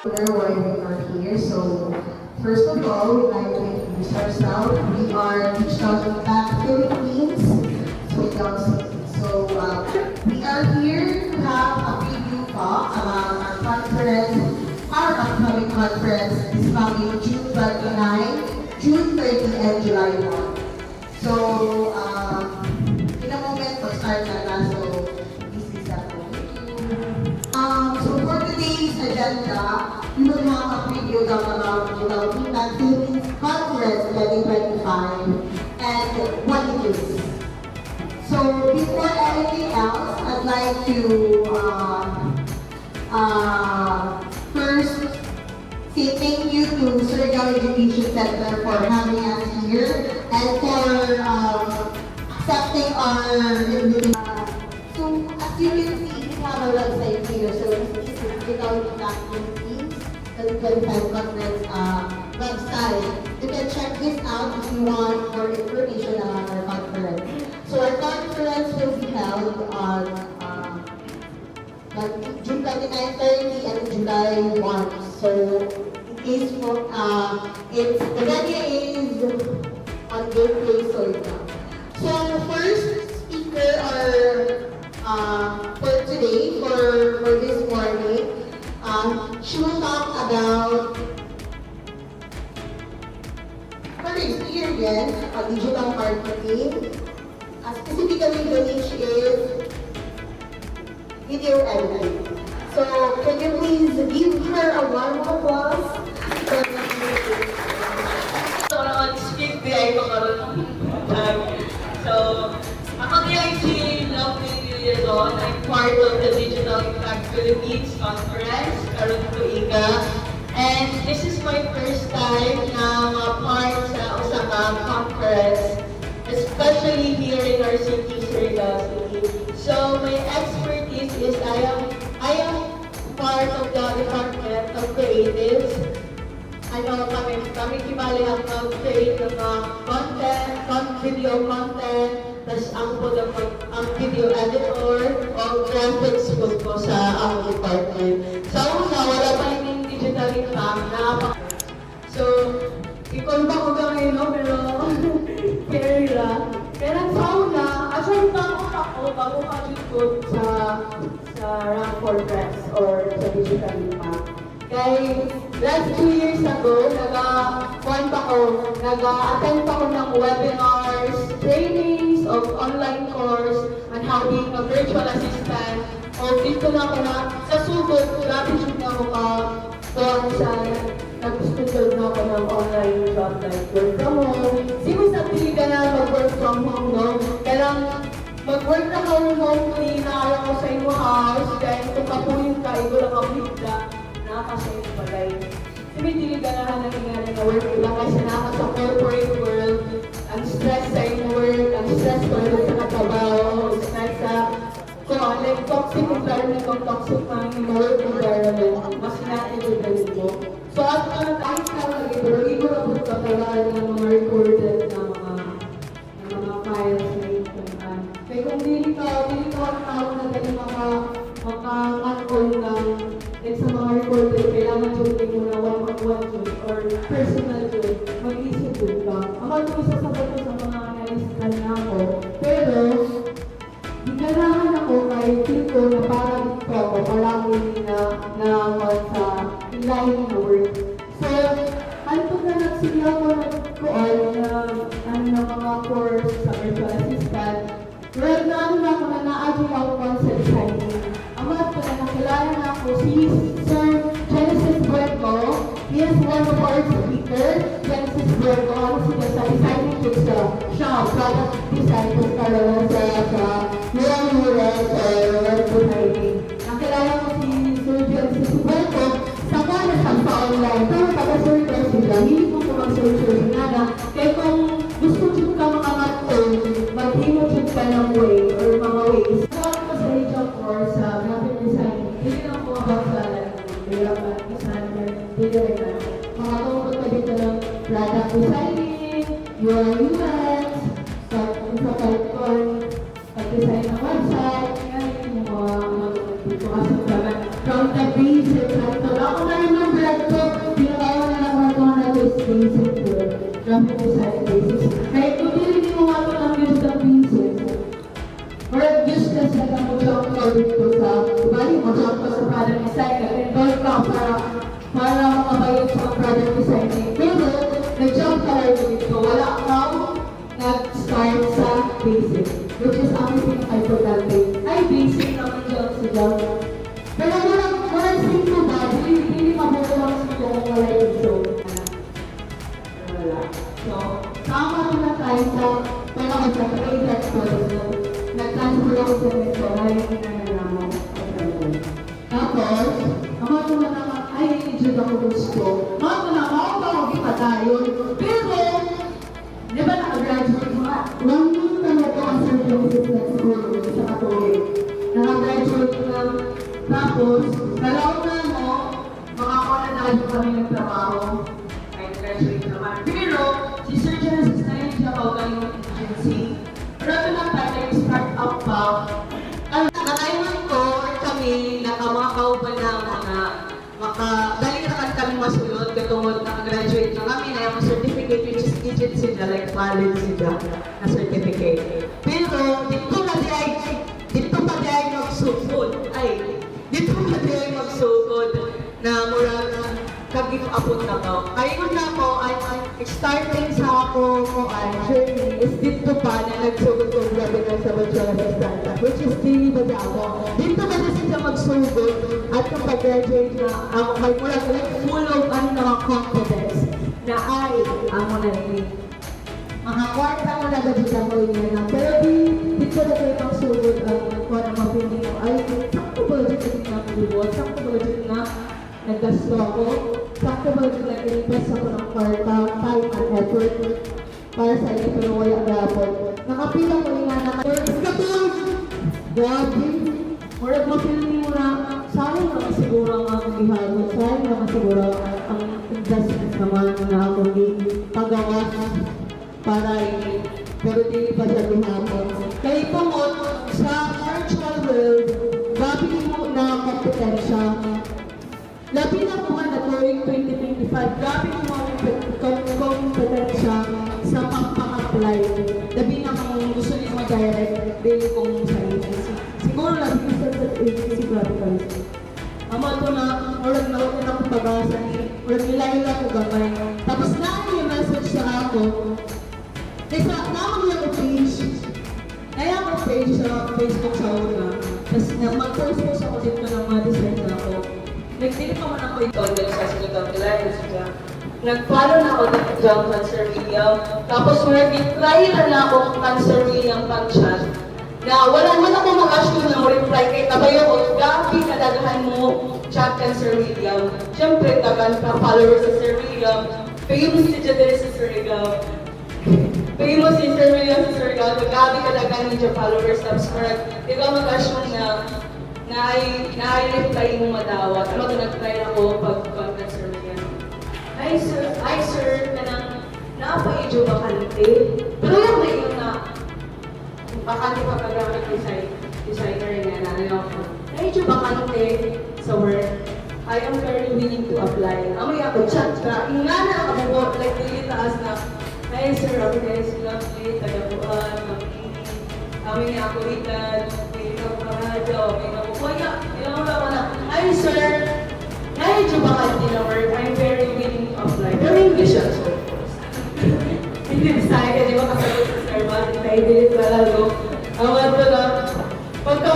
Why we are here. So, first of all, we'd like to introduce ourselves. We are Digital Impact Philippines. We are here to have a preview talk about our conference, our upcoming conference is coming June 29, June 30, and July 1. So, in a moment, start na. So, this is a So for today's agenda, we will have a preview talk about Digital Impact Philippines Conference 2025 and what it is. So before anything else, I'd like to first say thank you to Surigao Education Center for having us here and for accepting our invitation. So as you can see, we have a website here. So this is Digital Impact Philippines 2025 Conference website. You can check this out if you want more information about our conference. So our conference will be held on June 29, 30 and July 1. So it is for, the venue is on Gateway Surigao. So the first speaker for today, for this morning, she will talk about her experience on digital marketing. Specifically, the niche is video editing. So, can you please give her a warm applause? So, speak behind ko karon. So, ako ngayon si Lovely Villalon. I'm part of the Digital Impact Philippines Conference, karon ko iga. And this is my first time na part sa Osaka conference, especially here in our city, Surigao City. So my expertise is I am part of the Department of Creatives. Kami kibali ang mag-create ng mga video content, tas ang video editor o graphics ko sa department. Sa una, wala pa yung digital impact na so, ikon ba ko gamay, no? Pero scary lang. Pero sa una, asal ako bago ka-jud sa rank for press or sa digital impact. Kay last 2 years ago, nag-attend pa ko ng webinars, trainings of online course on how being a virtual assistant. O dito na ako na, sa sugod, grabe siya na ako doon sa nag-studio na ako ng online job like work from home. Sino sa pili ka na mag-work from home, no? Kailang mag-work na from home, kung inaaraw ko sa iyong house, dahil kung kapunin ka, ito lang ang bigla, nakakasa yung balay. Simitili ka na nangyari na work lang kasi naka sa corporate world, ang stress sa iyong work, ang stress ko rin sa katrabaho, stress sa like toxic environment o toxic work environment, mas natin mo. So at kahit ka lagi, pero ibo na po kapalaran ng mga recorded na mga files na ipuntan. Kaya kung dili ka ang tao na ganyan maka-control ng like sa mga recorded, kailangan dyan mo na one-on-one dyan or personal dyan, mag-isip dyan ka. Ako ito isa sa bato sa mga analyst na ako, pero kailangan ako kahit feel ko na parang ito ako, parang na sa line na work. So, ano na nagsigaw ko na mga course sa virtual assistant, right na ako na na-adjust ako sa designing. Ang mga ko na nakilala na ako si Sir Genesis Buerco. He is one of our speakers. Genesis Buerco, ano sila sa designing tips siya, product design kung karoon sa murang-murang web designing. Nakilala ko si Sir Genesis Buerco sa kanya sa online. Pero taga-search sila, hindi ko mag-search nada. Kaya kung gusto nyo ka mga mag-imot ka ng way or mga ways. Nakawag ko sa HR course sa graphic designing. Hindi lang po about sa development designer, digital. Mga tungkol ka dito ng product designing, UI UX, pag-design ng website, yan yung mga dito kasi from the basic. Ako na remember design basis. Kahit kung hindi mo nga ito ng use ng pieces, or useless na lang mo jump ka dito sa, bali mo jump ka sa product design ka, enroll ka para makabayot sa product designing. Pero, nag-jump ka rin dito, wala kang nag-start sa basic, which is ang pinaka-importante. Ay, basic naman dyan sa jump. Pero walang simple ba? Hindi mabuto lang sa kung wala yung so. Wala. So, tama na tayo sa pinaka-trade that process. Nag-transfer ako sa metro, ngayon inanala mo. Tapos, mga tumatama, ay, i-jud ako gusto. Mga tumatama, ako kita tayo. Pero, di ba naka-graduate mo nga? 1 year na ito ang certificate na siguro sa Katolik. Naka-graduate na, tapos, nalauna mo, makakonanado kami ng trabaho. Ay, nag-graduate naman. Pero, si Sir Genesis na yun siya about yung agency. Pero ito lang tayo, nag-start up pa. Nakaiwan ko, kami, mga kauban na dahil na kami masulod, katungod naka-graduate na kami na yung certificate which is digit sila, like valid sila na certificate. Pero, dito pa di ay magsugod. Dito pa di ay magsugod na murag kag-give upon na ko. Ayun na ko, starting sa ako journey is dito pa na nagsugod ko grabe na sa Bachelor of Startup, which is really ba ako. Dito ka na siya magsugod at kapag graduate na ako, may mula full of confidence na ay, ako na rin. Mga kwarta mo na gadget ako yun na. Pero dito na kayo magsugod ang kung na mapili ko, ay, sakto budget na pinag-iwot, sakto budget na naggasto ako, sakto budget na invest ako ng kwarta, time and effort para sa inyo, pero wala gapon. Nakapila ko nga na katulad! Grabe! Murag mapili mo na, sayang naman siguro ang ihalo, sayang naman siguro ang investment naman na ako ni pagawa para pero di pa siya gumapon. Kaya po mo, sa virtual world, grabe mo na kompetensya. Labi na po nga na tuwing 2025, grabe mo kompetensya sa pagpang-apply. Labi na kung gusto niyo mag-direct, daily kung sa agency. Siguro labi ko sa agency, grabe ka rin. Amad ko na, orag na ako na pag-asa ni, orag nilayo na ako gamay. Tapos na yung message sa ako, kasi naman yung page, kaya ako page sa Facebook sa una. Tapos mag-post ako dito ng mga design na ako. Nag-delete naman ako ito dito sa Surigao Clients. Nag-follow na ako dito dyan sa Surigao. Tapos nag-try na ako ang Surigao pang-chat. Na wala ko mag-assume na reply kay tabayo ko, gabi kadagahan mo chat kan Surigao. Siyempre, tagal ka followers sa Surigao. Famous si Jadere sa Surigao. Famous si Surigao. Gabi kadagahan ni followers. Tapos ikaw mag-assume na reply mo madawat. Ano ito nag-try ako pag-contact Surigao. Ay sir, kanang naapa-idyo bakante. Pero yung may yun na bakante pag-graphic designer nga na ako. Ay-idyo bakante sa work. I am very willing to apply. Amoy ako, chat ka. Nga na ako, like, really taas na, ay sir, ako guys, lovely, tagabuan, makinig. Amoy nga ako ikan, may ikaw may nakukuya. Ilang mo na, ay sir, na-idyo bakante na work. I'm very willing to apply. Pero English siya, so of course. Hindi design ka, di ba kasagot sa service, na-delete na lalo. Awad ko na, pagka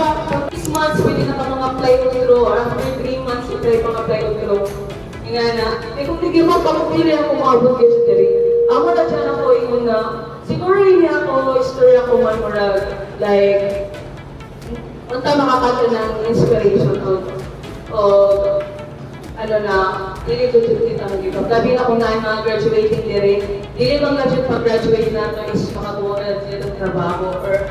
6 months, pwede na ka mga apply ko through, or after 3 months, pwede mga apply ko through. Nga na, kung hindi mo, pagpili ako maabot kayo sa diri. Ako na dyan ako yung na, siguro hindi ako, story ako man murag, like, unta makakata ng inspiration o ano na, dili ko dito ang give up. Labi na kung na yung mga graduating diri, dili bang pag-graduate na ito is makakuha na dito ng trabaho, or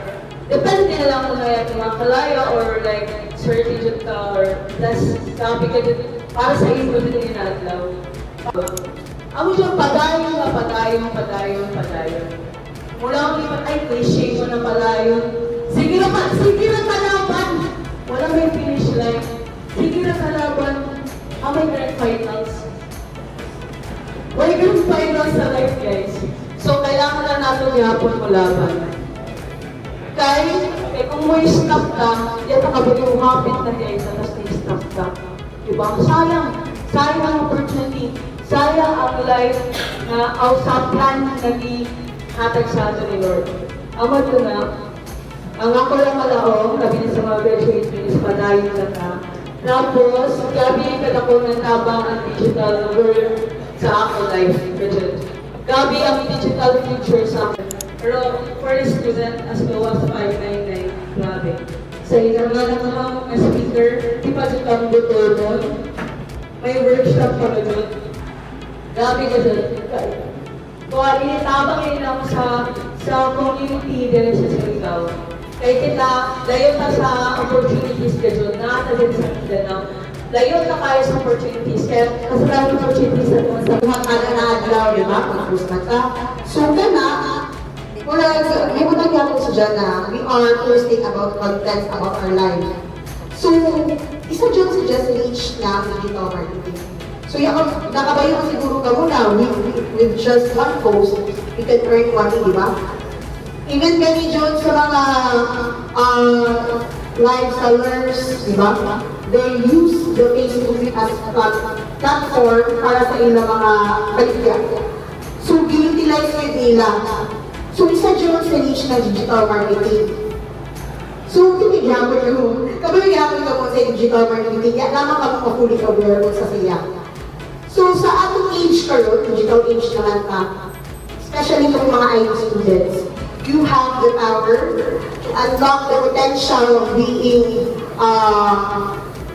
depende na lang kung na yung mga kalaya, or like, certificate ka, or plus, sabi ka dito, para sa iyo dito yung natlaw. Ako dyan, padayon. Mula akong lipat, ay, cliche ko na padayon. Sige na kalaban! Wala may finish line. Sige na kalaban. May grand finals. May grand finals sa life, guys. So, kailangan na natin yapon mo laban. Kaya kung mo stop ka, yan ang kabili mo hapit na kaya isa, tapos na-stop ka. Diba? Sayang ang opportunity, sayang ang life na sa plan na hatag sa ato ni Lord. Amo ito na, ang ako lang malaong, labi na sa mga graduate is padayon na ka. Tapos, gabi ka na ko ng tabang ang digital world sa ako life. Gabi ang digital future sa akin. Pero for the student, as low as 599, grabe. Sa ilang nga naman mga speaker, di pa dyan kang buto doon. May workshop pa na doon. Grabe ka doon. Kung initabang lang sa community din sa Surigao. Kaya kita, layo ka sa opportunities ka doon, nakatagin sa Mindanao. Layo na kayo sa opportunities, kaya kasalanan opportunities na naman sa Buhat ka na na-adlaw, di ba? Mag-post na ka. So, ka na, may mga nagyapon sa dyan na we are posting about contents about our life. So, isa dyan si Just Reach na digital marketing. So, nakabayo ko siguro ka muna, with just one post, you can earn money, di ba? Even kami dyan sa mga live sellers, di ba? They use the Facebook as a platform para sa ilang mga kaligyan. So, utilize yun nila. So, isa dyan sa niche na digital marketing. So, tinigyaman yun. Kapag nagyapon ka mo sa digital marketing, yan naman ka fully aware mo sa siya. So, sa atong age kayo, digital age naman ka, especially itong mga IT students, you have the power to unlock the potential of being,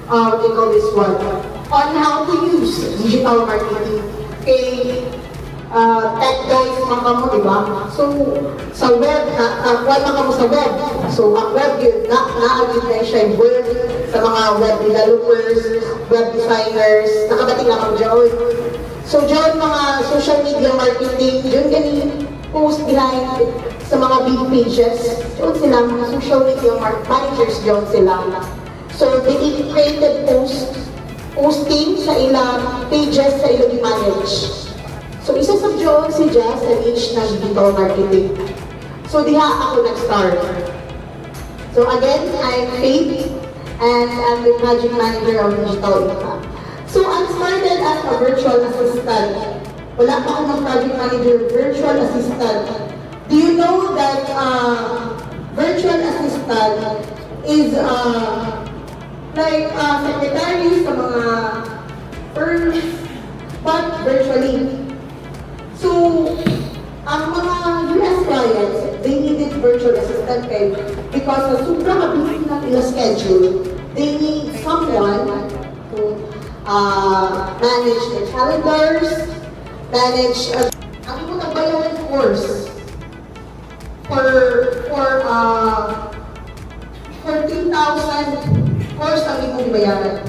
what do you call this one, on how to use digital marketing. Tech guys mga mo, di ba? So, sa web, wala ka mo sa web. So, ang web yun, na-agit na siya yung word sa mga web developers, web designers, nakabating lang ako dyan. So, dyan mga social media marketing, dyan ganun post behind sa mga big pages. Dyan sila, mga social media managers dyan sila. So, they created posting sa ilang pages sa ilang i-manage. So, isa sa job si Jazz sa niche na digital marketing. So, diha ako nag-start. So, again, I'm Faith, and I'm the project manager of Digital Income. So, I started as a virtual assistant. Wala pa akong project manager, virtual assistant. Do you know that virtual assistant is like secretary sa mga firms, but virtually. So, ang mga US clients, they needed virtual assistant because sa sobrang busy na nila schedule, they need someone to manage their calendars, manage ang imo nagbayaran course for 13,000 course ang imo bayaran.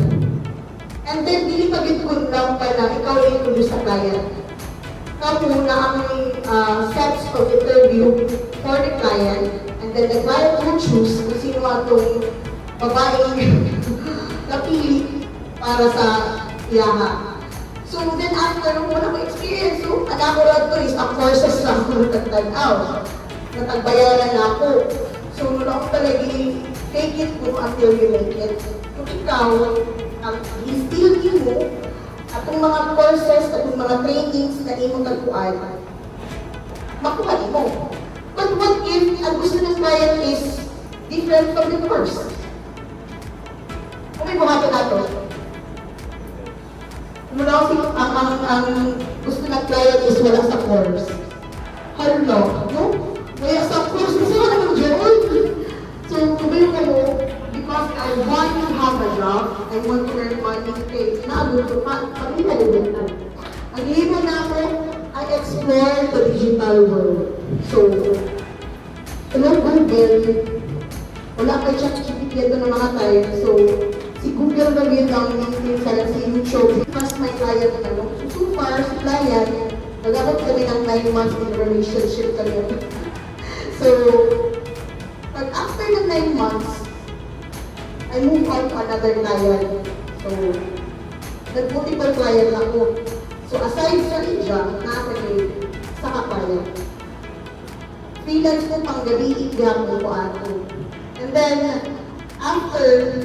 And then, dili pa gid lang ka na ikaw ay produce sa client. Kamu na ang sets of interview for the client, and then the client will choose kung sino atong babaeng napili para sa iyaha. So then after nung wala ko experience, so anakorad to is ang courses lang ko natagtag-out. Natagbayaran na ako. So muna ako talaga take it mo until you make it. Kung ikaw, ang i-still mo, atong mga courses, atong mga trainings na imong tagpuan, makuha mo. But what if ang gusto ng client is different from the course? Kung may buhato na ito, muna kasi ang gusto ng client is wala sa course. Hello, no? Kaya sa course, gusto ka naman dyan. So, kumayo kayo, because I want to have a job, I want to earn money, okay, naabot ko pa, kami nalimutan. Ang ibig na ako, I explore the digital world. So, Google, wala pa ChatGPT ito ng mga tayo, so, si Google na yun ang minsan sa YouTube, mas may client na, no? So far, si client, nag-abot kami ng 9 months in relationship kami. So, but after the 9 months, I move on to another client. So, nag-multiple client ako. So, aside sa India, nasa sa ka-client. freelance ko pang gabi, igyan ko ano. And then, after,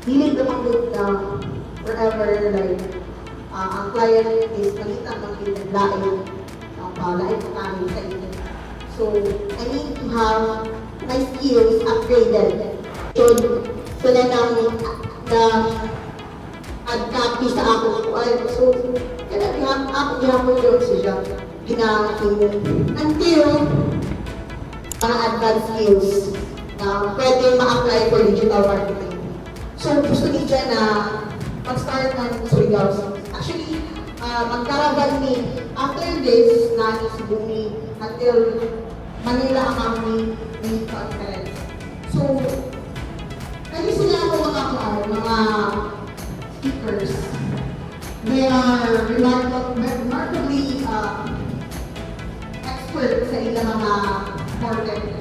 hilig naman ko na wherever, like, ang client is malitan ng pinaglain, ang palain ko namin sa inyo. So, I need to have my skills upgraded. So, na nag-copy sa ako. So, kaya ako gihapon yun siya. Ginakakinin. Until, mga advanced skills na pwede ma-apply for digital marketing. So, gusto niyo dyan na mag-start ng Surigao. Actually, mag-caravan me. After this, nangis bumi until Manila ang main conference. So, kaya sila ako mga speakers. They are remarkably expert sa ilang mga content.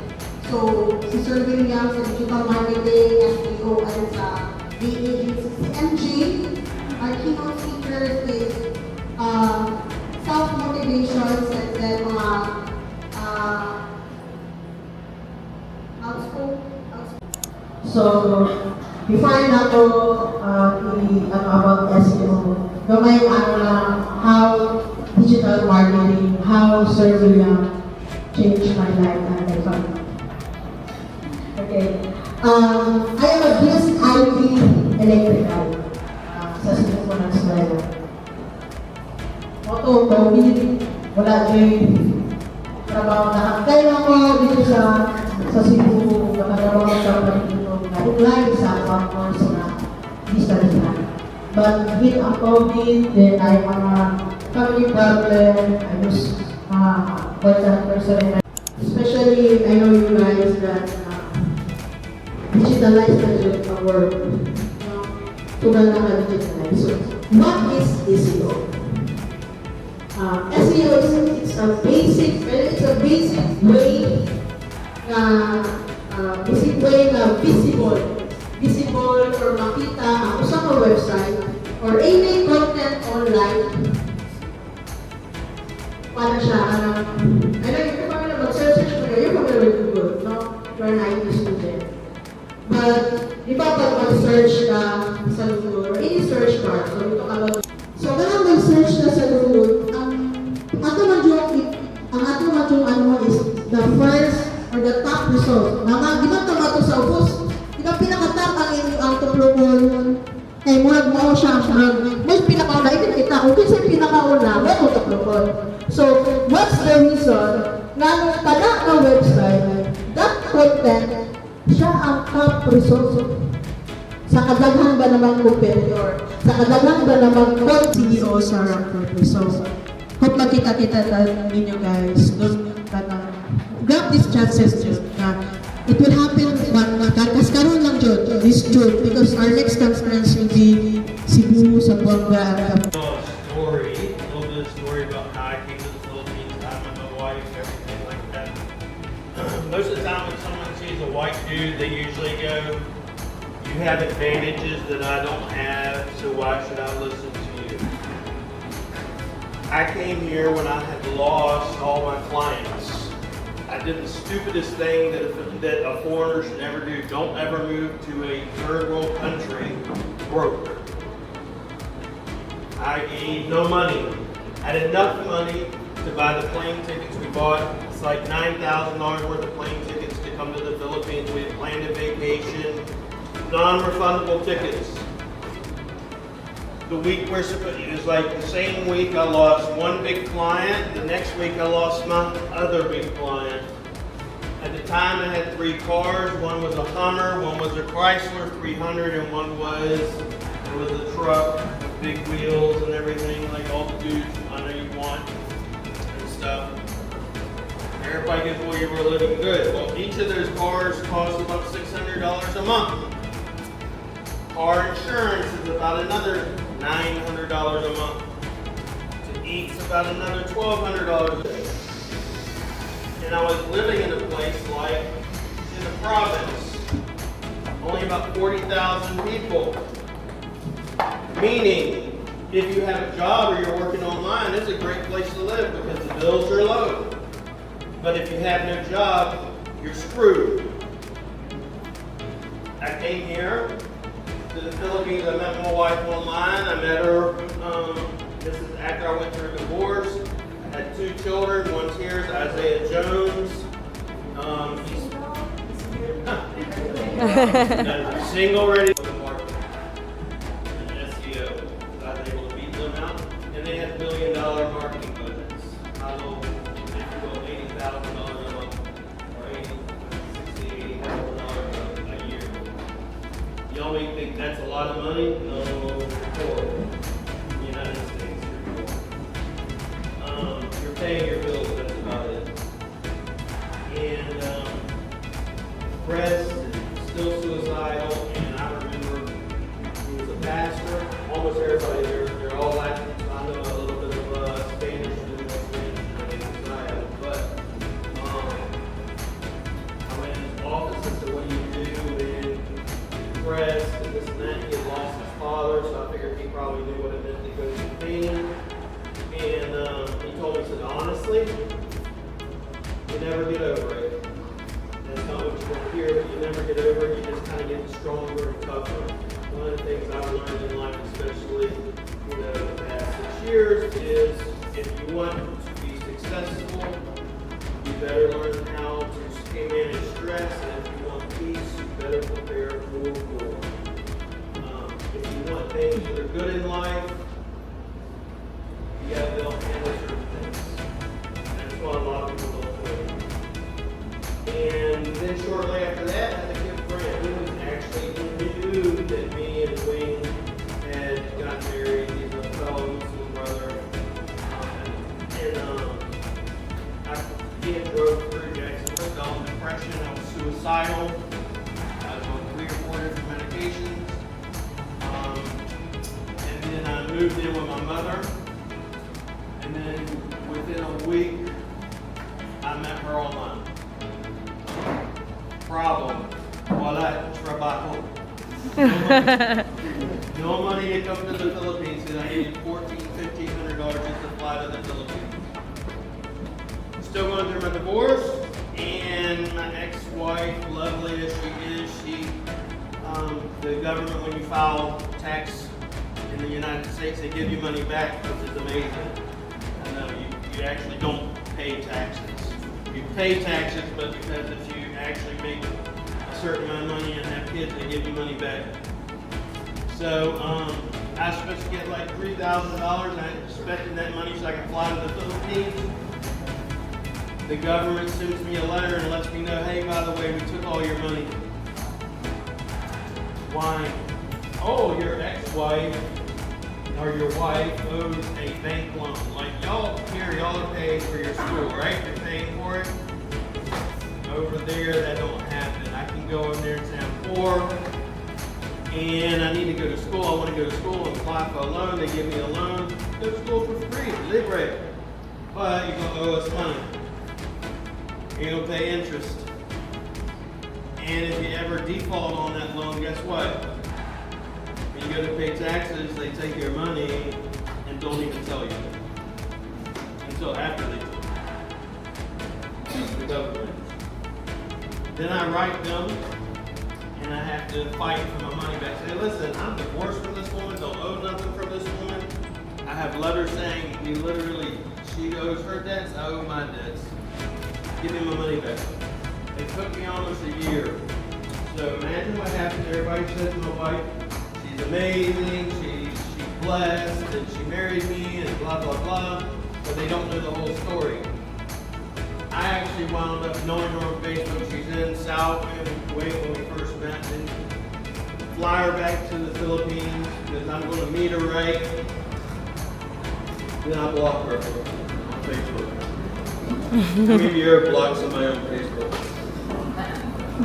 So, si Sir William sa digital marketing, SEO, and sa DAG, si MJ, our keynote speakers is self-motivations and then mga So, before na ako about SEO, gamay lang how digital marketing, how Sir William changed my life and my family. Okay. I am a BS IT electrical sa Cebu ng Surigao. Moto, COVID, wala dyan trabaho na. Kaya ako dito sa Cebu, nakatrabaho sa dito, nag-apply sa course na distance na. But with a COVID, then I have a family problem, I was important person. Especially, I know you guys that digitalize the world. Tugal na ka-digitalize. So, what is SEO? SEO is a basic way na visible or makita ang usang website or any content online para siya, I know you're probably mag-search ko kayo, you're probably with Google, no? You're an IT student. But, di ba pag mag-search ka sa Google or any search bar, so ito ka lang. So, kaya mag-search ka sa Google, ang ato man yung ano is the first or the top result. Di ba tama ito sa ubos? Di ba pinaka-top ang tuplungon? Kaya murag mo siya, may pinakauna, ipinakita ko, kasi pinakauna, may tuplungon. So, what's the reason na nung tala na website, that content, siya ang top result. Sa kadaghan ba naman competitor? Sa kadaghan ba naman CEO sa purpose? So, hope makita-kita ninyo guys. Grab these chances na it will happen kasi karoon lang this June because our next conference will be Cebu, Zamboanga. Story, a little bit of story about how I came to the Philippines, I met my wife, everything like that. Most of the time when someone sees a white dude, they usually go, you have advantages that I don't have, so why should I listen to you? I came here when I had lost all my clients. I did the stupidest thing that a foreigner should ever do. Don't ever move to a third world country broke. I gave no money. I had enough money to buy the plane tickets we bought. It's like $9,000 worth of plane tickets to come to the Philippines. We had planned a vacation, non-refundable tickets. The week we're supposed, it was like the same week I lost one big client, the next week I lost my other big client. At the time I had 3 cars, one was a Hummer, one was a Chrysler 300, and one was a truck with big wheels and everything, like all the dudes I know you want and stuff. Everybody gets, well, you were living good. Well, each of those cars cost about $600 a month. Car insurance is about another $900 a month. To eat's about another $1,200 a day. And I was living in a place like in the province, only about 40,000 people. Meaning, if you have a job or you're working online, it's a great place to live because the bills are low. But if you have no job, you're screwed. I came here to the Philippines. I met my wife online. I met her, this is after I went through a divorce. I had 2 children. One's here is Isaiah Jones. He's single, ready for the market. And SEO. I was able to beat them out. And they had $1 billion marketing budgets. I know, if you go $80,000 a month, or $80,000 a year. Y'all may think that's a lot of money? No, for the United States, you're paying your bills, that's about it. And Fred's still suicidal, and I remember he was a pastor. Almost everybody, they're all Latin. I know a little bit of Spanish, and Spanish, but I went in his office and said, what do you do? And depressed, and this and that. He had lost his father, so I figured he probably knew what it meant to go through pain. And he told me, he said, honestly, you never get over it. That's not what you want to hear, but you never get over it. You just kind of get stronger and tougher. One of the things I've learned in life, especially the past 6 years, is if you want to be successful, you better learn how to manage stress, and if you want peace, you better prepare for war. If you want things that are good in life, you got to be able to handle certain things. That's why a lot of people don't do. And then shortly after that, I had a good friend who was actually knew that me and Wayne had gotten married. He's a fellow Muslim brother. He had drove through Jacksonville, fell in depression. I was suicidal. I was on 3 or 4 different medications. And then I moved in with my mother. And then within a week, I met her online. Problem. Wala trabajo. No money to come to the Philippines, and I needed $1,400-$1,500 just to fly to the Philippines. Still going through my divorce, and my ex-wife, lovely as she is, the government, when you file tax in the United States, they give you money back, which is amazing. I know you actually don't pay taxes. You pay taxes, but because if you actually make a certain amount of money and have kids, they give you money back. So I was supposed to get like $3,000. I expected that money so I could fly to the Philippines. The government sends me a letter and lets me know, hey, by the way, we took all your money. Why? Oh, your ex-wife or your wife owes a bank loan. Like y'all here, y'all are paying for your school, right? You're paying for it. Over there, that don't happen. I can go in there and say I'm poor, and I need to go to school. I want to go to school and apply for a loan. They give me a loan. Go to school for free, libre. But you're gonna owe us money. You're gonna pay interest. And if you ever default on that loan, guess what? When you go to pay taxes, they take your money and don't even tell you until after they tell you. The government. Then I write them, and I have to fight for my money back. Say, listen, I'm divorced from this woman, don't owe nothing from this woman. I have letters saying, we literally, she owes her debts, I owe my debts. Give me my money back. It took me almost a year. So imagine what happened. Everybody says to my wife, she's amazing, she's blessed, and she married me, and blah, blah, blah. But they don't know the whole story. I actually wound up knowing her on Facebook. She's in South Kuwait when we first met. And fly her back to the Philippines because I'm going to meet her right. Then I block her on Facebook. How many of you ever block somebody on Facebook?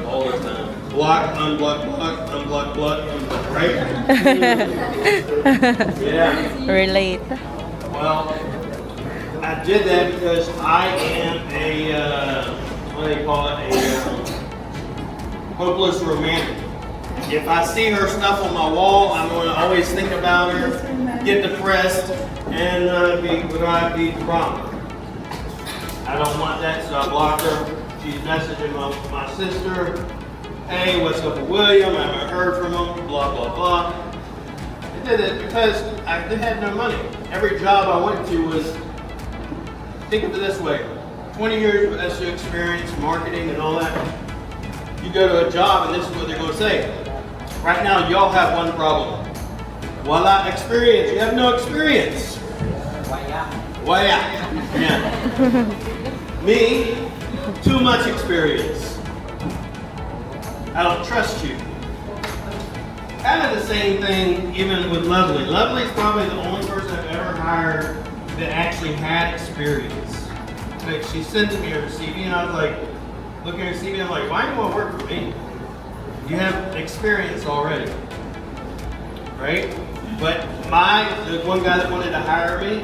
All the time. Block, unblock, block, unblock, block, unblock, right? Yeah. Relate. Well, I did that because I am a, what do they call it, a hopeless romantic. If I see her stuff on my wall, I'm going to always think about her, get depressed, and be drama. I don't want that, so I blocked her. She's messaging my sister. Hey, what's up with William? I haven't heard from him, blah, blah, blah. I did it because I had no money. Every job I went to was, think of it this way, 20 years of SEO experience, marketing and all that. You go to a job and this is what they're gonna say. Right now, y'all have one problem. Voila, experience. You have no experience. Why yeah. Me, too much experience. I don't trust you. Kind of the same thing even with Lovely. Lovely's probably the only person I've ever hired that actually had experience. Like she sent me her CV and I was like, looking at her CV, I'm like, why do you want to work for me? You have experience already, right? But the one guy that wanted to hire me,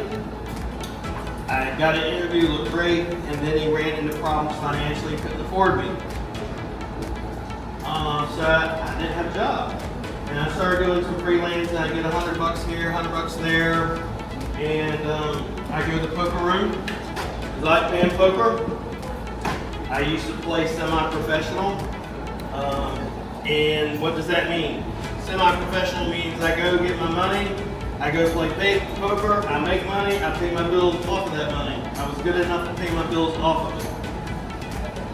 I got an interview, looked great, and then he ran into problems financially, couldn't afford me. So I didn't have a job. And I started doing some freelancing. I get $100 here, $100 there, and I go to the poker room. I like playing poker. I used to play semi-professional. And what does that mean? Semi-professional means I go get my money, I go play poker, I make money, I pay my bills off of that money. I was good enough to pay my bills off of it.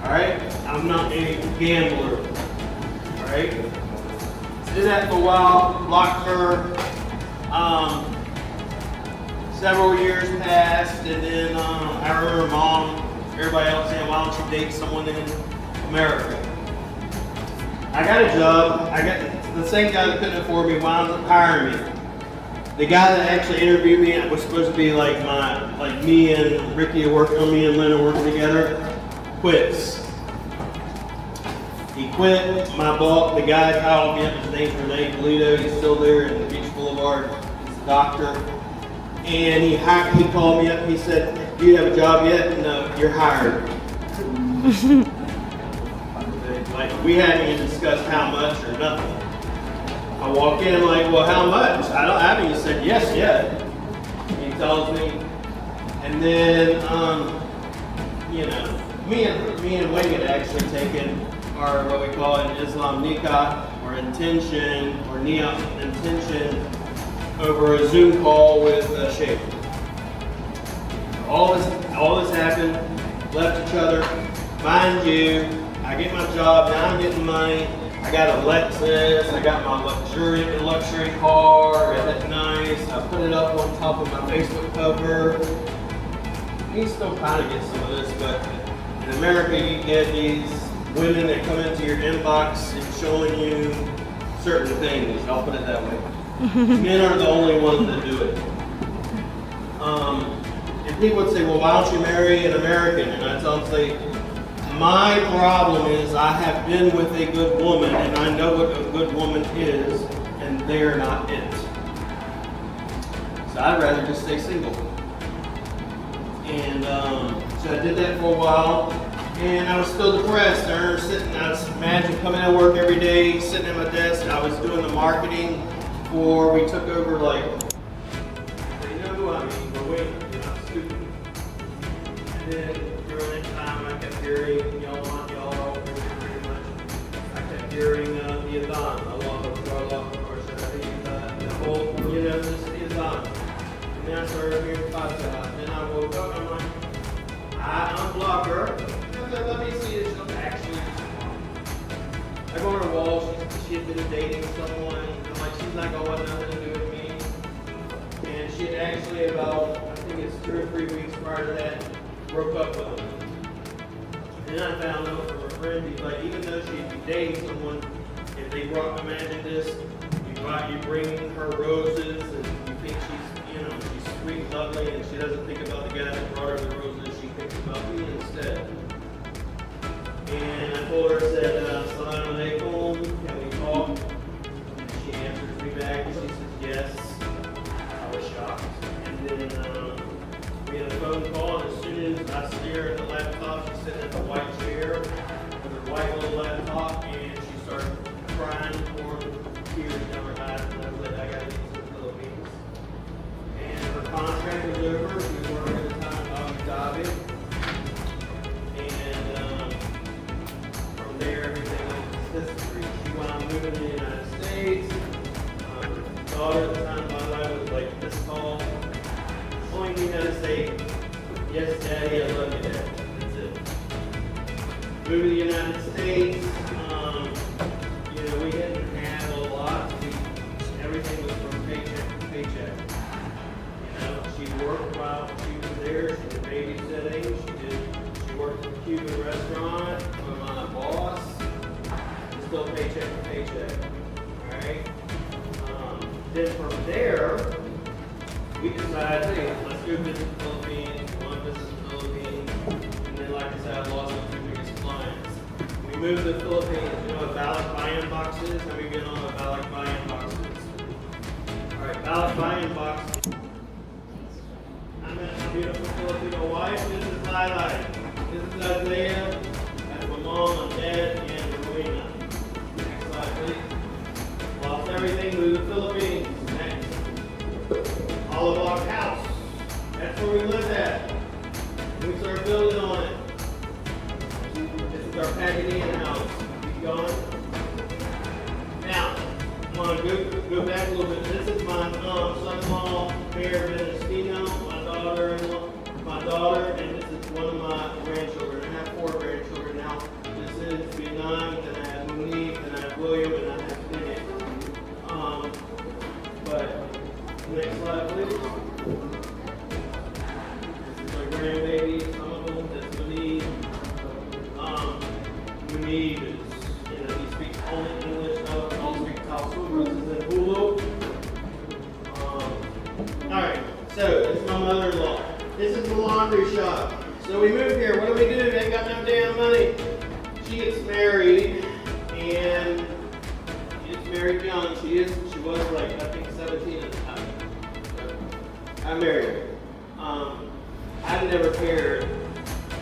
Alright? I'm not a gambler. Alright? Did that for a while, blocked her. Several years passed, and then I remember mom, everybody else saying, why don't you date someone in America? I got a job. I got the same guy that couldn't afford me wound up hiring me. The guy that actually interviewed me was supposed to be like me and Ricky working, me and Lynn working together, quits. He quit. My boss, the guy called me up, his name's Renee Polito, he's still there in Beach Boulevard, he's a doctor. And he called me up, he said, do you have a job yet? No, you're hired. Like, we hadn't even discussed how much or nothing. I walk in, I'm like, well, how much? I haven't even said yes yet. He tells me. And then, me and Wing had actually taken our, what we call an Islam nikah, or intention, or intention, over a Zoom call with a sheikh. All this happened, left each other. Mind you, I get my job, now I'm getting money. I got a Lexus, I got my luxury car, got that nice. I put it up on top of my Facebook cover. You still kind of get some of this, but in America you get these women that come into your inbox and showing you certain things. I'll put it that way. Men are the only ones that do it. And people would say, well, why don't you marry an American? And I tell them, say, my problem is I have been with a good woman and I know what a good woman is, and they're not it. So I'd rather just stay single. And so I did that for a while, and I was still depressed. I was imagine coming to work every day, sitting at my desk. I was doing the marketing for, we took over like, you know who I mean, but wait, you're not stupid. And then during that time I kept hearing, y'all pretty much, I kept hearing the Adhan, Allah, the whole, this is the Adhan. And then I started hearing Fatiha. Then I woke up and I'm like, I unblock her. Let me see if she'll actually respond. I go on her wall, she had been dating someone. I'm like, she's not going to want nothing to do with me. And she had actually about, I think it's 2 or 3 weeks prior to that, broke up with him. And then I found out from a friend, he's like, even though she'd be dating someone, if they brought, imagine this, you bring her roses and you think she's sweet and lovely, and she doesn't think about the guy that brought her the roses, she thinks about me instead. And I told her, I said, Assalamu alaikum, can we talk? And she answers me back and she says, yes. I was shocked. And then we had a phone call, and as soon as I see her at the laptop, she's sitting at the white chair with her white little laptop, and she started crying, pouring tears down her eyes, and I was like, I gotta get to the Philippines. And her contract was over. She was working at the time in Abu Dhabi. moving to the United States. Daughter at the time of my life was like this tall. Going to the United States. Yes, Daddy, I love you, Dad. That's it. Moving to the United States. We didn't have a lot. Everything was from paycheck to paycheck. She worked while she was there. She was babysitting. She worked at a Cuban restaurant for my boss. Still paycheck to paycheck. All right. Then from there, we decided, hey, let's go visit the Philippines. We want to visit the Philippines. And then, like I said, I lost my two biggest clients. We moved to the Philippines. You know what ballot buy-in box is? How many of you know what ballot buy-in box is? All right, ballot buy-in box. I met my beautiful Filipino wife. This is Highlight. This is Isaiah. That's my mom, my dad, and Rowena. Next slide, please. Lost everything, moved to the Philippines. Next. Hollow block house. That's where we lived at. We started building on it. This is our Pagadena house. Keep going. Now, I'm going to go back a little bit. This is my son-in-law, Mayor Benestino, my daughter, and this is one of my grandchildren. I have 4 grandchildren now. This is Vietnam, then I have Monique, then I have William, and I have Nick. But next slide, please. This is my grandbaby, some of them. That's Monique. Monique is, he speaks only English. I don't speak Taosu. This is in Hulu. All right. So this is my mother-in-law. This is the laundry shop. So we moved here. What do? They ain't got no damn money. She gets married, and she gets married young. She was like, I think 17 at the time. So I married her. I never cared.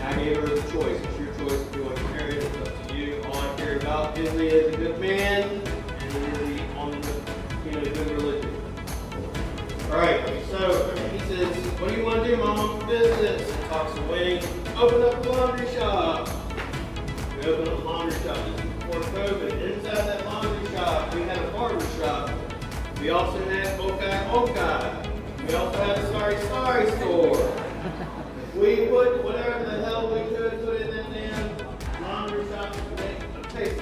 I gave her the choice. It's your choice if you want to marry her. It's up to you. All I care about is he is a good man, and he is on the good religion. All right. So he says, "What do you want to do, Mom, for business?" And talks away. Open up a laundry shop. We opened a laundry shop. This was before COVID. Inside that laundry shop, we had a barber shop. We also had Oka. We also had a Sorry store. We put whatever the hell we could put in that damn laundry shop to make a taste.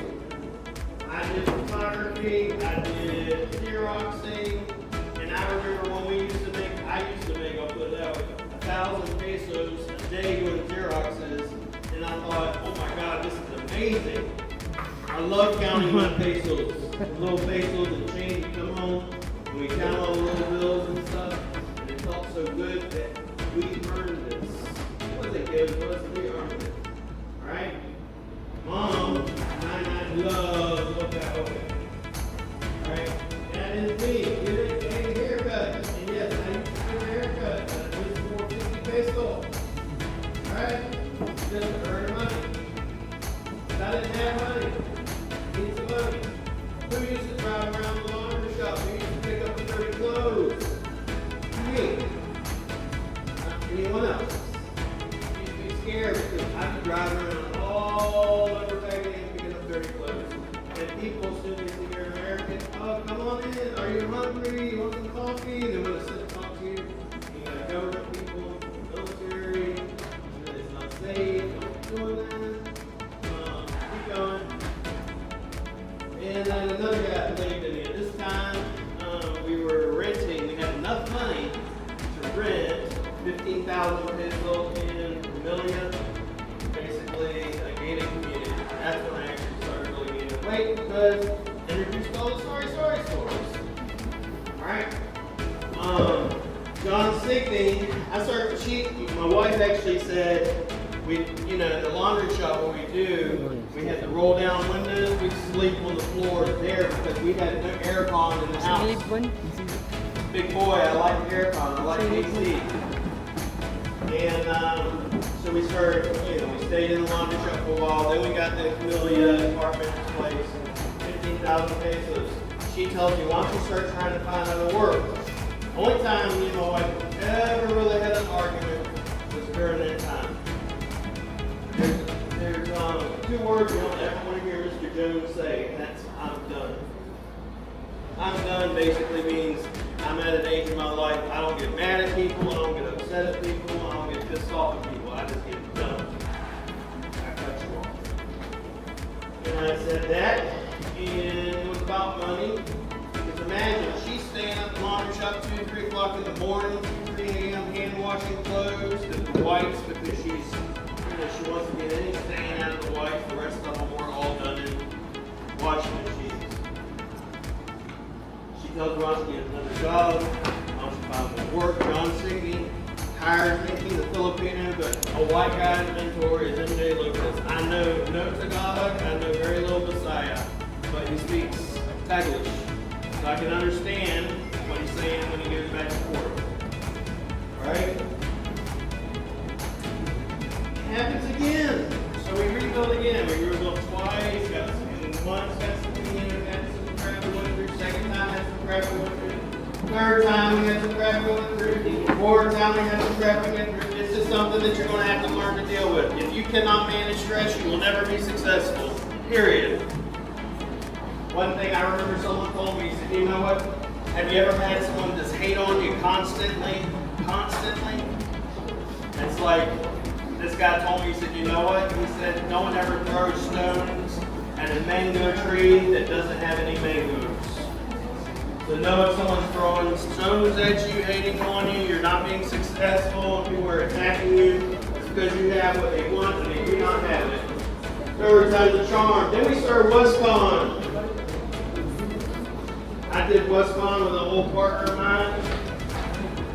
I did photography. I did Xeroxing. And I remember when I used to make, I'll put it that way, 1,000 pesos a day doing Xeroxes. And I thought, oh my God, this is amazing. I love counting my pesos. The little pesos and change you come home, and we count all the little bills and stuff. And it felt so good that we earned this. It wasn't good, it was we earned it. Alright? Mom, I love, okay. Alright? That is me. Give it a haircut. And yes, I used to get a haircut. But it was 450 pesos. Alright? Just to earn money. If I didn't have money, need some money. Who used to drive around the laundry shop? Who used to pick up the dirty clothes? Me. Not anyone else. I used to be scared because I'd be driving around all over Pagadena picking up dirty clothes. And people, as soon as they see you're American, oh, come on in. Are you hungry? You want some coffee? They want to sit and talk to you. You got government people, military. It's not safe. Don't be doing that. Keep going. And then another guy believed in me. At this time, we were renting. We had enough money to rent 15,000 pesos in Vermilion, basically a gated community. That's when I actually started really gaining weight because I introduced all the Sorry stores. Alright. John Signey, my wife actually said, the laundry shop, what we do, we had the roll down windows, we sleep on the floor there because we had no aircon in the house. Big boy, I like aircon, I like AC. And so we started, we stayed in the laundry shop for a while, then we got the Camellia apartment place, 15,000 pesos. She tells me, why don't you start trying to find other work? Only time me and my wife ever really had an argument was during that time. There's 2 words you don't ever want to hear Mr. Jones say, and that's I'm done. I'm done basically means I'm at an age in my life, I don't get mad at people, I don't get upset at people, I don't get pissed off at people, I just get done. I cut you off. And I said that, and it was about money. Because imagine, she's staying at the laundry shop 2, 3 o'clock in the morning, 2, 3 a.m., hand washing clothes, the whites, because she wants to get any stain out of the whites, the rest of them were all done in washing machines. She tells Ron to get another job. Ron should find more work. Ron Signy hires me. He's a Filipino, but a white guy's mentor is MJ Lucas. I know no Tagalog. I know very little Bisaya, but he speaks Taglish, so I can understand what he's saying when he goes back and forth. All right? It happens again. So we rebuild again. We rebuild twice. Got some once, got some got some crap going through. Second time, had some crap going through. Third time, we had some crap going through. Fourth time, we had some crap going through. This is something that you're going to have to learn to deal with. If you cannot manage stress, you will never be successful. Period. One thing I remember someone told me, he said, you know what? Have you ever had someone just hate on you constantly? Constantly? It's like, this guy told me, he said, you know what? He said, no one ever throws stones at a mango tree that doesn't have any mangoes. So know if someone's throwing stones at you, hating on you, you're not being successful, and people are attacking you, it's because you have what they want and they do not have it. Third time's a charm. Then we started WestCon. I did WestCon with an old partner of mine.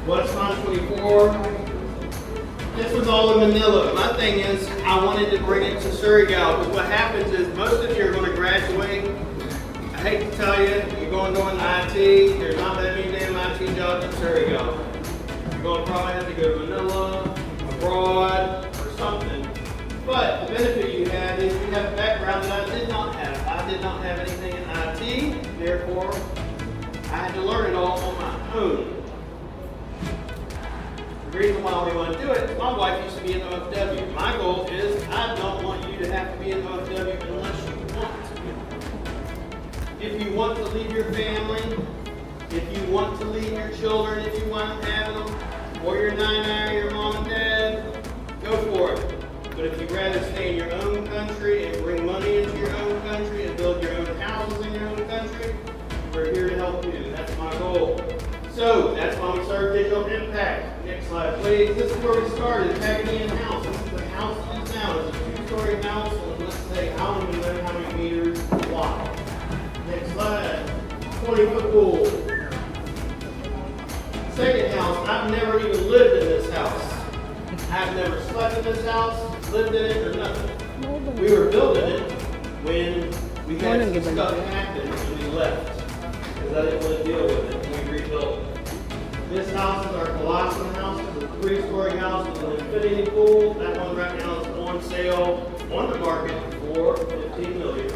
WestCon 24. This was all in Manila. My thing is, I wanted to bring it to Surigao, because what happens is most of you are going to graduate. I hate to tell you, you're going to go into IT. There's not that many damn IT jobs in Surigao. You're going to probably have to go to Manila, abroad, or something. But the benefit you have is you have a background that I did not have. I did not have anything in IT, therefore, I had to learn it all on my own. The reason why we want to do it is my wife used to be in OFW. My goal is I don't want you to have to be in OFW unless you want to. If you want to leave your family, if you want to leave your children, if you want to have them, or your nana or your mom and dad, go for it. But if you'd rather stay in your own country and bring money into your own country and build your own houses in your own country, we're here to help you. That's my goal. So that's why we started Digital Impact. Next slide, please. This is where we started, Pagadian House. This is the house it is now. It's a 2-story house, and let's say, I don't even know how many meters wide. Next slide, 20-foot pool. Second house, I've never even lived in this house. I've never slept in this house, lived in it, or nothing. We were building it when we had some stuff happen and we left. Because I didn't want to deal with it. We rebuilt. This house is our Colossal house. It's a 3-story house with an infinity pool. That one right now is on sale on the market for $15 million.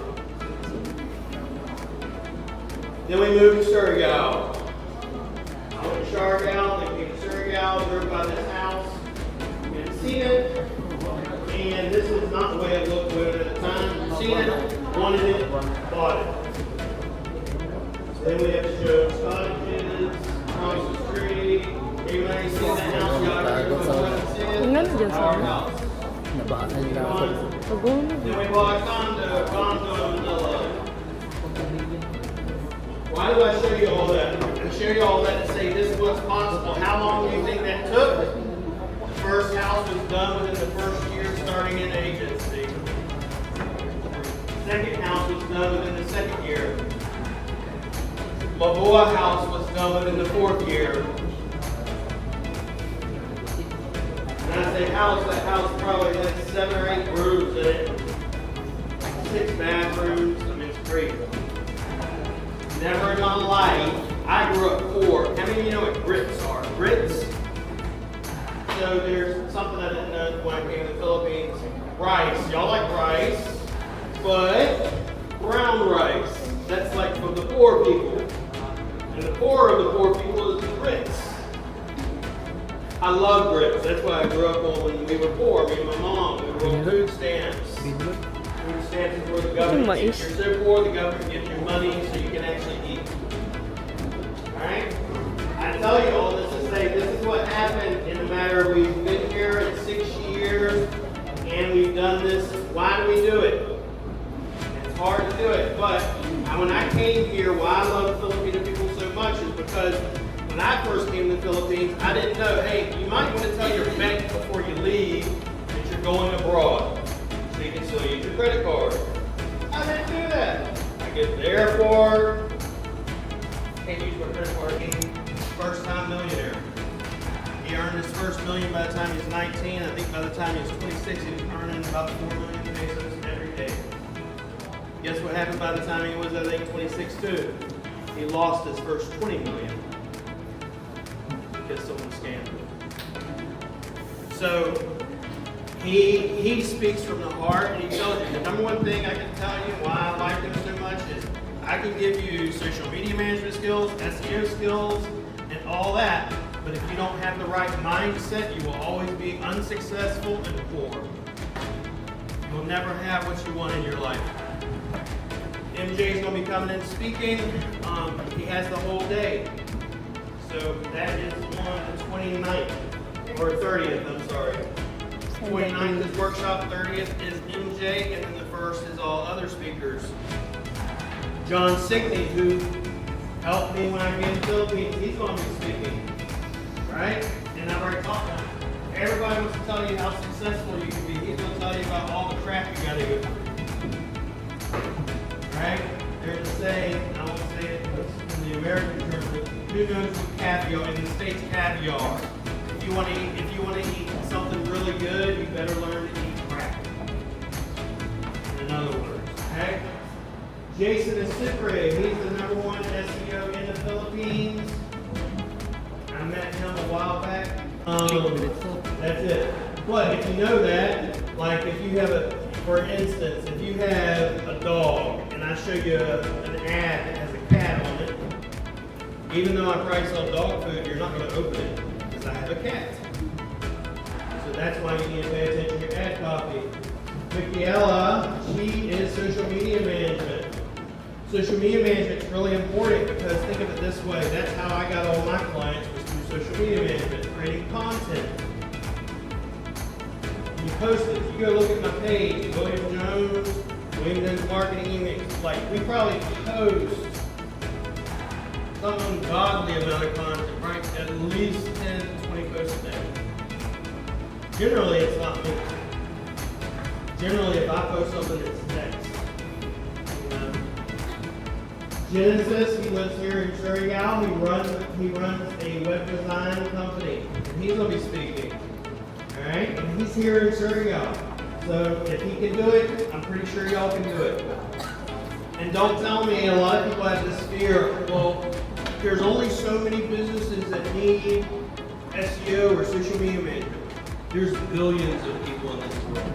Then we moved to Surigao. I went to Surigao, then came to Surigao, drove by this house, and seen it. And this is not the way it looked with it at the time. Seen it, wanted it, bought it. Then we have to show cottages, across the street. Anybody seen that house? Y'all remember what it is? Our house. Then we bought a condo in Manila. Why do I show you all that? I show you all that to say this was possible. How long do you think that took? The first house was done within the first year starting in agency. Second house was done within the second year. Laboa house was done within the 4th year. And I say house, that house probably had 7 or 8 rooms in it. 6 bathrooms, I mean it's crazy. Never in my life, I grew up poor. How many of you know what grits are? Grits? So there's something I didn't know when I came to the Philippines. Rice, y'all like rice, but brown rice. That's like for the poor people. And the poorer of the poor people is the grits. I love grits. That's why I grew up on when we were poor. Me and my mom, we were on food stamps. Food stamps is where the government, if you're so poor, the government gives you money so you can actually eat. Alright? I tell you all this to say this is what happened in a matter we've been here in 6 years and we've done this. Why do we do it? It's hard to do it, but when I came here, why I love Filipino people so much is because when I first came to the Philippines, I didn't know, hey, you might want to tell your bank before you leave that you're going abroad so you can still use your credit card. I didn't do that. I get to the airport, can't use my credit card again. First time millionaire. He earned his first million by the time he was 19. I think by the time he was 26, he was earning about 4 million pesos every day. Guess what happened by the time he was, I think, 26 too? He lost his first 20 million. Because someone scammed him. So, he speaks from the heart, and he tells you, the number one thing I can tell you why I like him so much is I can give you social media management skills, SEO skills, and all that, but if you don't have the right mindset, you will always be unsuccessful and poor. You'll never have what you want in your life. MJ's going to be coming in speaking. He has the whole day. So that is on the 29th, or 30th, I'm sorry. 29th is workshop, 30th is MJ, and then the 1st is all other speakers. John Signey, who helped me when I came to the Philippines, he's going to be speaking. Right? And I've already talked to him. Everybody wants to tell you how successful you can be. He's going to tell you about all the crap you got to go through. Right? There's a saying, I won't say it in the American terms, but who knows what caviar, in the States, caviar. If you want to eat something really good, you better learn to eat crap. In other words, okay? Jason Isipre, he's the #1 SEO in the Philippines. I met him a while back. That's it. But if you know that, like if you have for instance, if you have a dog and I show you an ad that has a cat on it, even though I probably sell dog food, you're not going to open it because I have a cat. So that's why you need to pay attention to your ad copy. Michaela, she is social media management. Social media management is really important because think of it this way, that's how I got all my clients was through social media management, creating content. You post it, you go look at my page, William Jones, William Jones Marketing Emails, like we probably post some ungodly amount of content, right? At least 10 to 20 posts a day. Generally it's not me. Generally if I post something it's text. Genesis, he lives here in Surigao. He runs a web design company. And he's going to be speaking. Alright? And he's here in Surigao. So if he can do it, I'm pretty sure y'all can do it. And don't tell me, a lot of people have this fear, well, there's only so many businesses that need SEO or social media management. There's billions of people in this world.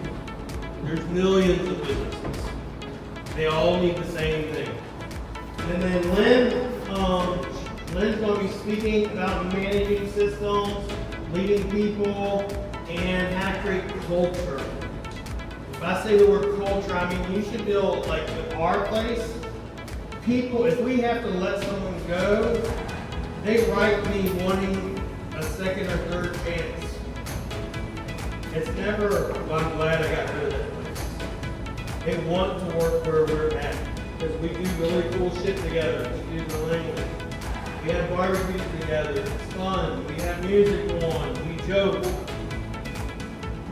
There's millions of businesses. They all need the same thing. And then Lynn's going to be speaking about managing systems, leading people, and how to create culture. If I say the word culture, I mean you should build, like with our place, people, if we have to let someone go, they write me wanting a second or third chance. It's never, well, I'm glad I got rid of that place. They want to work where we're at. Because we do really cool shit together. We do the language. We have barbecues together. It's fun. We have music on. We joke.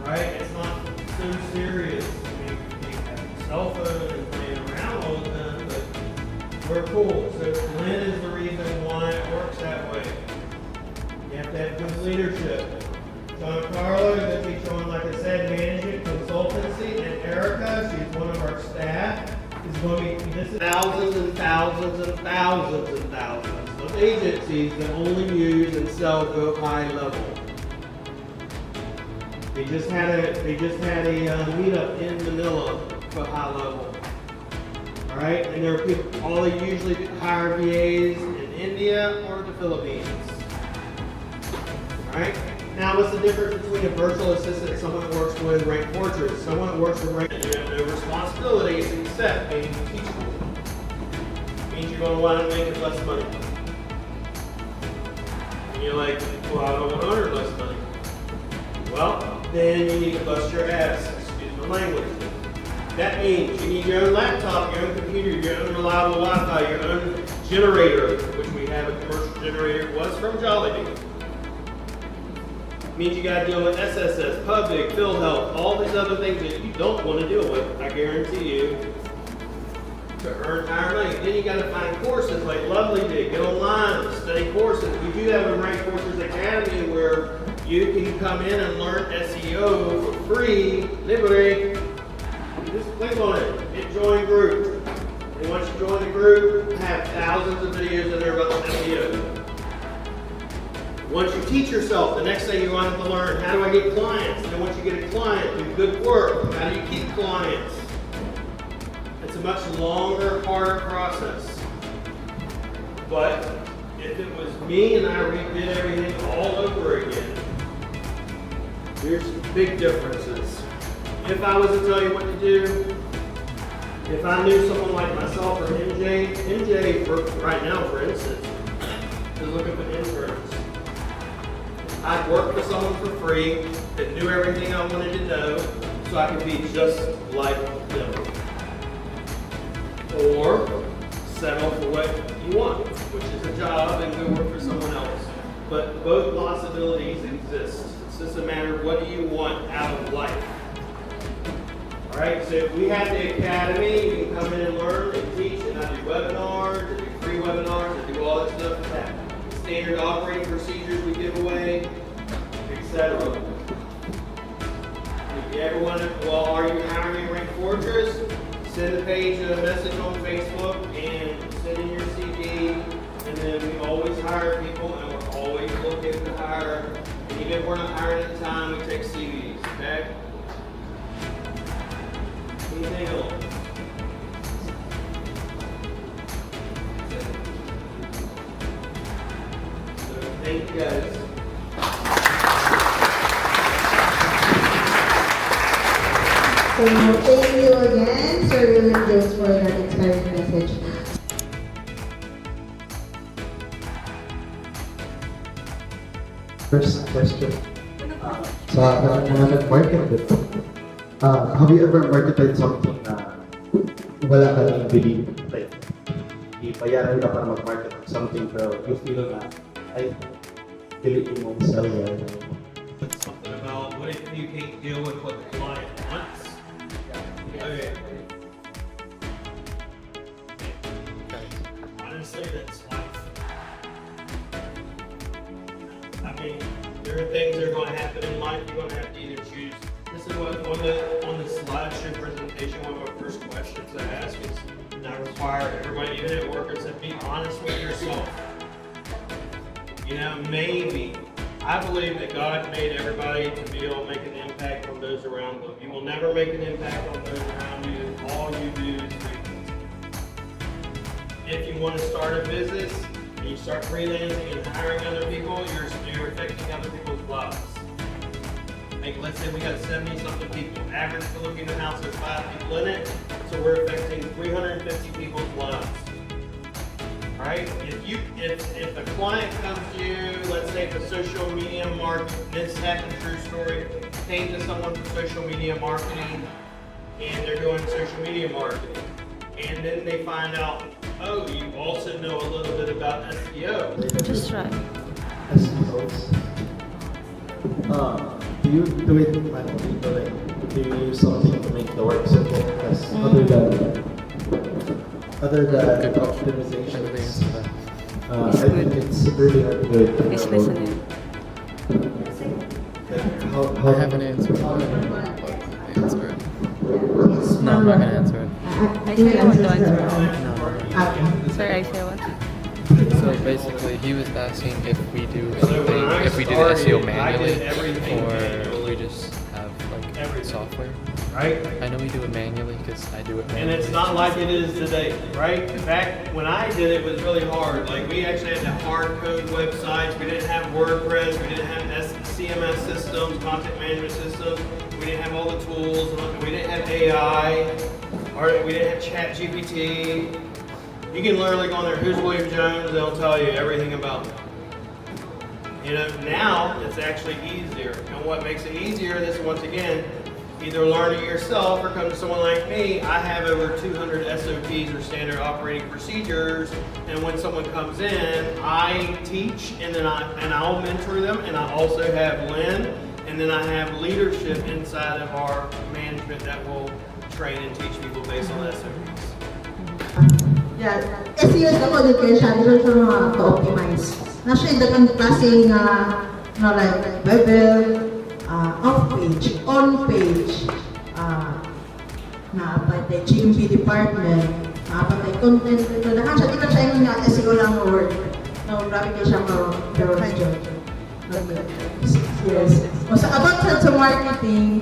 Right? It's not so serious. I mean, we have cell phones and playing around all the time, but we're cool. So Lynn is the reason why it works that way. You have to have good leadership. Giancarlo, the teacher on, like I said, management consultancy, and Erica, she's one of our staff. Is going to be thousands and thousands and thousands and thousands of agencies that only use and sell go high level. They just had a meetup in Manila for high level. All right, and there are people. All they usually hire VAs in India or the Philippines. All right. Now, what's the difference between a virtual assistant and someone that works with Rank Fortress? Someone that works with Rank, you have no responsibilities except being teachable. It means you're going to want to make less money. And you're like, well, I don't want to earn less money. Well, then you need to bust your ass, excuse my language. That means you need your own laptop, your own computer, your own reliable Wi-Fi, your own generator, which we have a commercial generator, was from Jollibee. Means you got to deal with SSS, Public, PhilHealth, all these other things that you don't want to deal with, I guarantee you, to earn higher money. Then you got to find courses like Lovely Dig, get online, study courses. We do have a Rank Courses Academy where you can come in and learn SEO for free, libre. Just click on it, hit join group. And once you join the group, I have thousands of videos in there about SEO. Once you teach yourself, the next thing you want to learn, how do I get clients? And then once you get a client, do good work. How do you keep clients? It's a much longer, harder process. But if it was me and I redid everything all over again, there's big differences. If I was to tell you what to do, if I knew someone like myself or MJ for right now, for instance, is looking for interns. I'd work for someone for free that knew everything I wanted to know so I could be just like them. Or settle for what you want, which is a job, and go work for someone else. But both possibilities exist. It's just a matter of what do you want out of life. Alright, so if we have the academy, you can come in and learn and teach, and I do webinars, I do free webinars, I do all that stuff. That standard operating procedures we give away, etc. If you ever wonder, well, are you hiring Rank Fortress? Send a page a message on Facebook and send in your CV, and then we always hire people, and we're always looking to hire. And even if we're not hiring at the time, we take CVs, okay? Anything else? So thank you guys. So thank you again, Sir William Jones, for that inspiring message. First question. Sa mga nag-market, have you ever marketed something na wala ka nang believe? Like, ipayaran ka para mag-market of something pero you feel na, ay, piliin mong sell well. Something about what if you can't deal with what the client wants? Okay. Honestly, that's life. I mean, there are things that are going to happen in life. You're going to have to either choose. This is what on the slideshow presentation, one of our first questions I ask is, and I require everybody, even at work, is to be honest with yourself. You know, maybe. I believe that God made everybody to be able to make an impact on those around them. You will never make an impact on those around you. All you do is business. If you want to start a business and you start freelancing and hiring other people, you're affecting other people's lives. Like, let's say we got 70-something people. Average Filipino house has 5 people in it, so we're affecting 350 people's lives. Right? If a client comes to you, let's say for social media marketing, this happened, true story, came to someone for social media marketing, and they're doing social media marketing, and then they find out, oh, you also know a little bit about SEO. Just try. SEOs. Do you do it manually? Like, do you use something to make the work simple? Because other than optimization, I think it's really good. He's listening. How I have an answer. Answer it. No, I'm not gonna answer it. I say I want to answer. Sir, I say what? So basically, he was asking if we do anything, if we do the SEO manually, or we just have like software. Right? I know we do it manually because I do it And manually. it's not like it is today, right? Back when I did it, it was really hard. Like, we actually had to hard code websites. We didn't have WordPress. We didn't have CMS systems, content management systems. We didn't have all the tools. We didn't have AI. Or we didn't have ChatGPT. You can literally go on there, who's William Jones? They'll tell you everything about him. You know, now it's actually easier. And what makes it easier is, once again, either learn it yourself or come to someone like me. I have over 200 SOPs, or standard operating procedures, and when someone comes in, I teach, and then I'll mentor them, and I also have Lynn, and then I have leadership inside of our management that will train and teach people based on SOPs. Yeah, SEO sa communication, ito siya mga to-optimize. Nasa dagang klaseng like web, off-page, on-page, naapatay GMP department, naapatay content, ito lahat siya, di ba siya yung SEO lang word. No, grabe kayo siya medyo. Yes. O sa about sa marketing,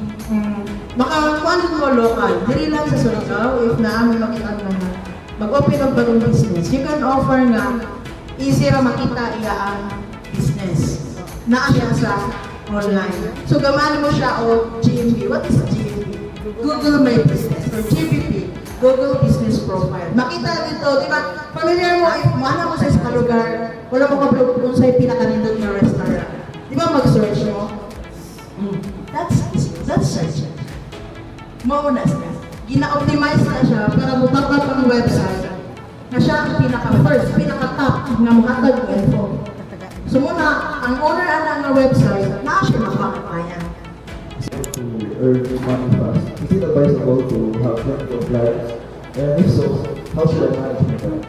baka kung ano mo local, dili lang sa Surigao, if namin makita na mag-open of bagong business, you can offer nga, easy ra makita iya ang business. Naa siya sa online. So gamanin mo siya o GMB. What is GMB? Google My Business or GBP, Google Business Profile. Makita dito, di ba? Familiar mo, if mana mo sa lugar, wala mo ka-blog kung sa'yo pinakanindot na restaurant. Di ba mag-search mo? That's search. Maunas na. Gina-optimize na siya para mupapap ang website na siya ang pinaka-first, pinaka-top na makatag mo info. So muna, ang owner ng website, na siya makakaya. To earn money fast, is it advisable to have plenty of clients? And if so, how should I manage my time?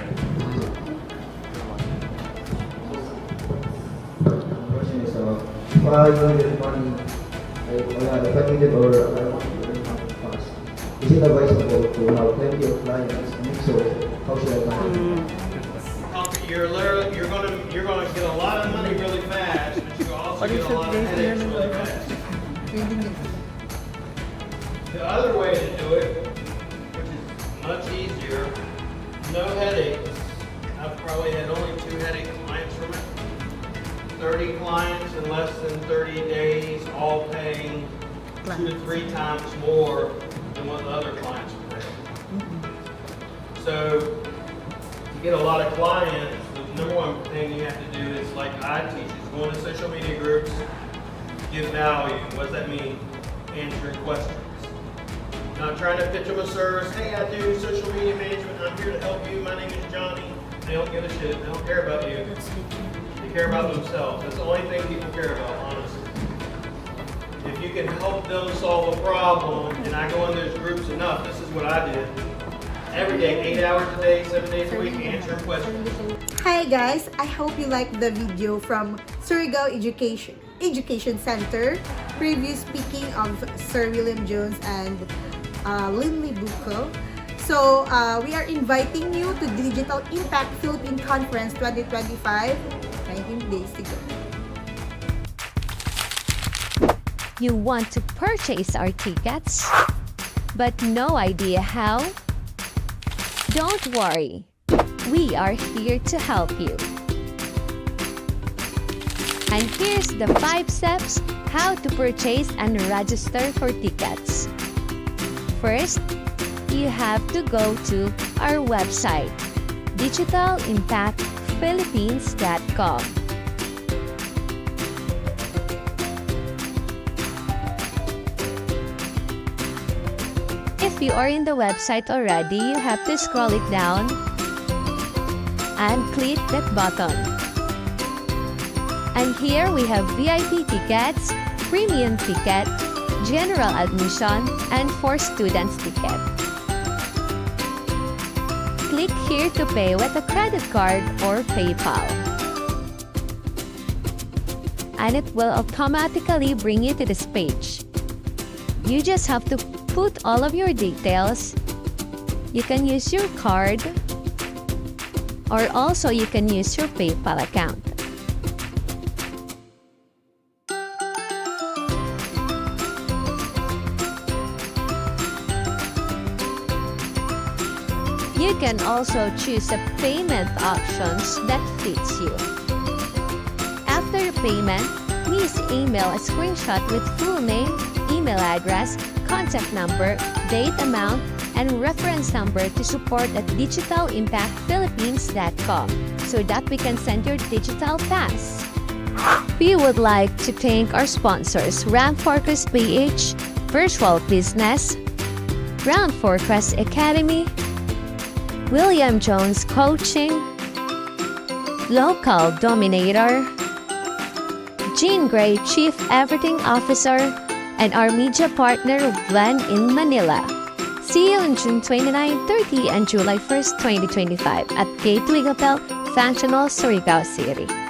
The question is, if I needed money, if I needed or I want to earn money fast, is it advisable to have plenty of clients? And if so, how should I manage my time? You're gonna get a lot of money really fast, but you'll also get a lot of headaches really fast. The other way to do it, which is much easier, no headaches. I've probably had only 2 headache clients from it. 30 clients in less than 30 days, all paying 2 to 3 times more than what the other clients were paying. So, to get a lot of clients, the number one thing you have to do is, like I teach, is go into social media groups, give value. What does that mean? Answering questions. Not trying to pitch them a service. Hey, I do social media management. I'm here to help you. My name is Johnny. They don't give a shit. They don't care about you. They care about themselves. That's the only thing people care about, honestly. If you can help them solve a problem, and I go in those groups enough, this is what I did. Every day, 8 hours a day, 7 days a week, answering questions. Hi guys, I hope you liked the video from Surigao Education Center, preview speaking of Sir William Jones and Linley Bucco. So we are inviting you to Digital Impact Philippine Conference 2025, 19 days to go. You want to purchase our tickets, but no idea how? Don't worry, we are here to help you. And here's the 5 steps how to purchase and register for tickets. First, you have to go to our website, digitalimpactphilippines.com. If you are in the website already, you have to scroll it down and click that button. And here we have VIP tickets, premium ticket, general admission, and for students ticket. Click here to pay with a credit card or PayPal. And it will automatically bring you to this page. You just have to put all of your details. You can use your card, or also you can use your PayPal account. You can also choose a payment options that fits you. After payment, please email a screenshot with full name, email address, contact number, date, amount, and reference number to support at digitalimpactphilippines.com so that we can send your digital pass. We would like to thank our sponsors, Ramp Focus PH, Virtual Business, Ground Fortress Academy, William Jones Coaching, Local Dominator, Jean Gray, Chief Everything Officer, and our media partner, Glenn in Manila. See you on June 29, 30, and July 1st, 2025 at Gateway Hotel, Functional, Surigao City.